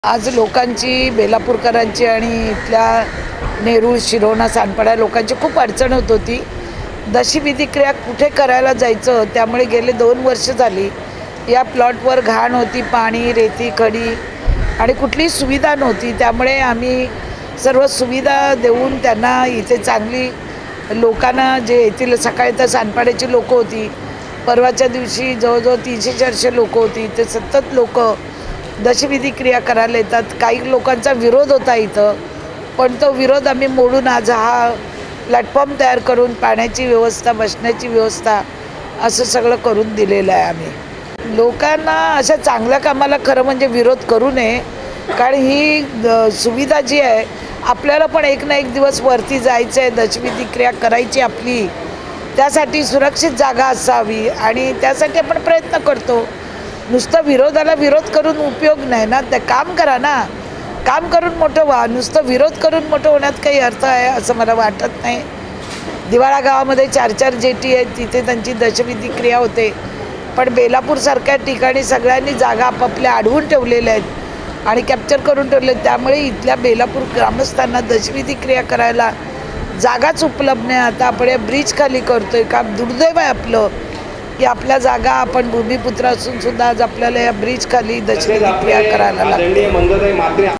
आज लोकांची, बेलापूरकरांची आणि इथल्या नेरूळ, शिरोणा, सानपाडा लोकांची खूप अडचण होत होती. दशविधी क्रिया कुठे करायला जायचं, त्यामुळे गेले 2 वर्ष झाली या प्लॉटवर घाण होती, पाणी, रेती, खडी आणि कुठलीही सुविधा नव्हती. त्यामुळे आम्ही सर्व सुविधा देऊन त्यांना इथे चांगली लोकांना जे येथील सकाळी तर सानपाड्याची लोकं होती, परवाच्या दिवशी जवळजवळ 300-400 लोकं होती. ते सतत लोकं दशविधी क्रिया करायला येतात. काही लोकांचा विरोध होता इथं, पण तो विरोध आम्ही मोडून आज हा प्लॅटफॉर्म तयार करून पाण्याची व्यवस्था, बसण्याची व्यवस्था असं सगळं करून दिलेलं आहे आम्ही. लोकांना अशा चांगल्या कामाला खरं म्हणजे विरोध करू नये, कारण ही सुविधा जी आहे, आपल्याला पण एक ना एक दिवस वरती जायचं आहे, दशविधी क्रिया करायची आपली, त्यासाठी सुरक्षित जागा असावी आणि त्यासाठी आपण प्रयत्न करतो. नुसतं विरोधाला विरोध करून उपयोग नाही ना, ते काम करा ना, काम करून मोठं व्हा. नुसतं विरोध करून मोठं होण्यात काही अर्थ आहे असं मला वाटत नाही. दिवाळा गावामध्ये 4-4 जेटी आहेत, तिथे त्यांची दशविधी क्रिया होते, पण बेलापूरसारख्या ठिकाणी सगळ्यांनी जागा आपापल्या अडवून ठेवलेल्या आहेत आणि कॅप्चर करून ठेवले. त्यामुळे इथल्या बेलापूर ग्रामस्थांना दशविधी क्रिया करायला जागाच उपलब्ध नाही. आता आपण या ब्रिज खाली करतो आहे काम. दुर्दैव आहे आपलं की आपल्या जागा, आपण भूमिपुत्र असून सुद्धा आज आपल्याला या ब्रिज खाली दशविधी क्रिया करायला लागते.